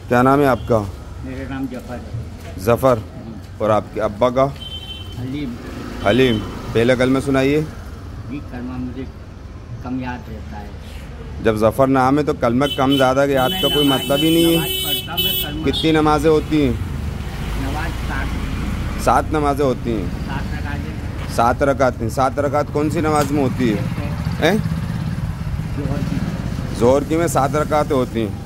क्या नाम है आपका? मेरा नाम जफर है। जफ़र। और आपके अब्बा का? हलीम। हलीम। पहले कलमा सुनाइए। जी कलमा मुझे कम याद रहता है। जब जफ़र नाम है तो कलमा कम ज़्यादा के याद का कोई मतलब ही नहीं है। कितनी नमाजें होती हैं? नमाज 7 नमाजें होती हैं। 7 रकात हैं। 7 रकात कौन सी नमाज में होती है? ज़ोहर की में 7 रकातें होती हैं।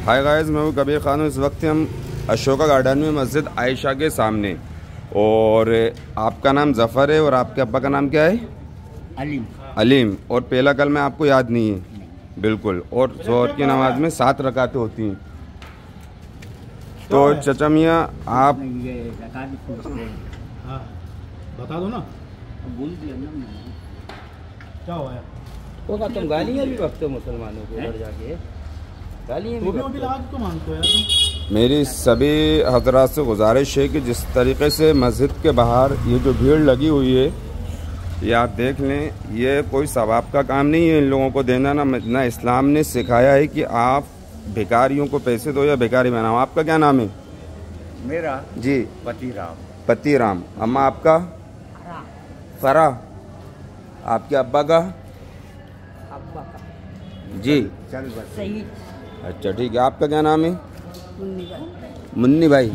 हाय गाइस, मैं हूँ कबीर खान। इस वक्त हम अशोका गार्डन में मस्जिद आयशा के सामने। और आपका नाम जफ़र है और आपके अब्बा का नाम क्या है? अलीम। अलीम। और पहला कलमा आपको याद नहीं है? बिल्कुल। और ज़ोहर की नमाज में 7 रकातें होती हैं। तो चचा मियाँ आप हाँ बता दो ना। बोल दिया ना क्या हुआ है? वो तुम गालियाँ भी बकते हो मुसलमानों को उधर जाके, गालियाँ भी तो आज तो मानते हो यार। मेरी सभी हजरात से गुजारिश है कि जिस तरीके से मस्जिद के बाहर ये जो भीड़ लगी हुई है, ये आप देख लें, ये कोई सवाब का काम नहीं है इन लोगों को देना। ना इस्लाम ने सिखाया है कि आप भिखारियों को पैसे दो या भिखारी बनाओ। आपका क्या नाम है? मेरा जी पति राम। पति राम। अम्मा आपका? फरा। आपके अब्बा का? अब्बा का जी चल सही। अच्छा ठीक है। आपका क्या नाम है? मुन्नी भाई। मुन्नी भाई।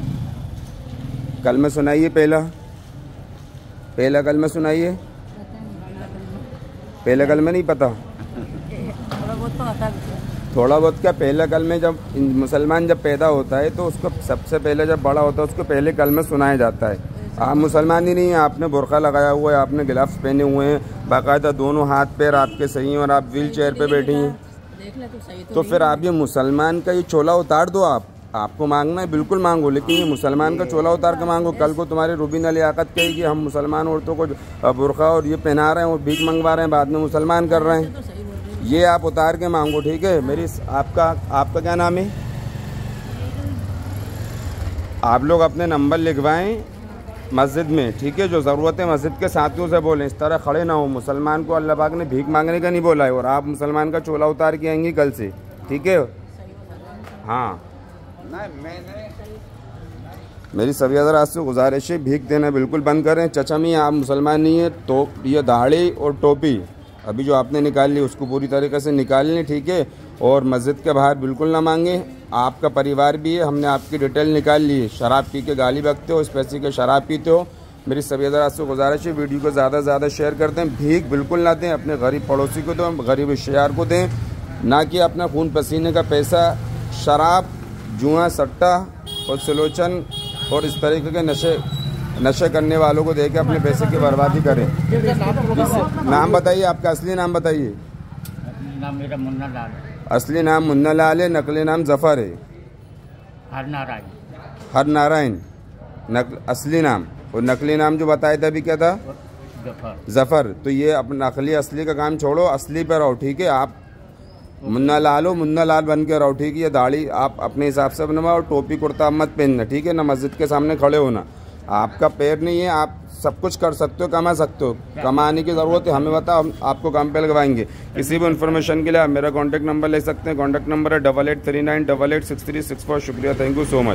कलमा सुनाइए। पहला कलमा सुनाइए। पहला कलमा नहीं पता? थोड़ा बहुत तो आता है। थोड़ा बहुत क्या? पहला कलमे जब मुसलमान जब पैदा होता है तो उसको सबसे पहले जब बड़ा होता है उसको पहले कलमे सुनाया जाता है। आप मुसलमान ही नहीं हैं, आपने बुर्का लगाया हुआ है, आपने ग्लव्स पहने हुए हैं, बाकायदा दोनों हाथ पैर आपके सही हैं और आप व्हील चेयर पे बैठी हैं। तो फिर आप ये मुसलमान का ये चोला उतार दो। आपको मांगना है बिल्कुल मांगो, लेकिन ये मुसलमान का चोला उतार के मांगो। कल को तुम्हारी रूबीन लियाकत कहेगी हम मुसलमान औरतों को बुर्का और ये पहना रहे हैं और भीख मंगवा रहे हैं, बाद में मुसलमान कर रहे हैं। ये आप उतार के मांगो, ठीक है? मेरी आपका क्या नाम है? आप लोग अपने नंबर लिखवाएं मस्जिद में, ठीक है? जो ज़रूरत है मस्जिद के साथियों से बोलें, इस तरह खड़े ना हो। मुसलमान को अल्लाह पाक ने भीख मांगने का नहीं बोला है और आप मुसलमान का चोला उतार के आएंगी कल से, ठीक है? हाँ, मेरी सभी हज़रात से गुजारिश है भीख देना बिल्कुल बंद करें। चचा मियाँ आप मुसलमान नहीं है तो ये दाढ़ी और टोपी अभी जो आपने निकाल ली उसको पूरी तरीके से निकाल लें, ठीक है? और मस्जिद के बाहर बिल्कुल ना मांगे। आपका परिवार भी है, हमने आपकी डिटेल निकाल ली है। शराब पी के गाली बकते हो, इस पैसे के शराब पीते हो। मेरी सभी हज़रात से गुजारिश है वीडियो को ज़्यादा से ज़्यादा शेयर कर दें। भीख बिल्कुल ना दें, अपने गरीब पड़ोसी को दें, गरीब रिश्तेदार को दें, ना कि अपना खून पसीने का पैसा शराब, जुआ, सट्टा और सलोचन और इस तरीके के नशे करने वालों को देके अपने पैसे की बर्बादी करें। नाम बताइए, आपका असली नाम बताइए। नाम मेरा मुन्ना लाल है। असली नाम मुन्ना लाल है, नकली नाम जफ़र है। हर नारायण असली नाम, और नकली नाम जो बताया था अभी क्या था? जफ़र। तो ये अपना नकली असली का काम छोड़ो, असली पे रहो, ठीक है? आप मुन्ना लाल हो, मुन्ना लाल बन के रहो, ठीक है? ये दाढ़ी आप अपने हिसाब से बनवाओ और टोपी कुर्ता मत पहनना, ठीक है ना? मस्जिद के सामने खड़े होना। आपका पैर नहीं है, आप सब कुछ कर सकते हो, कमा सकते हो। कमाने की ज़रूरत है, हमें बताओ, हम आपको काम पे लगवाएंगे। किसी भी इन्फॉर्मेशन के लिए आप मेरा कॉन्टैक्ट नंबर ले सकते हैं। कॉन्टैक्ट नंबर है 8839886364। शुक्रिया, थैंक यू सो मच।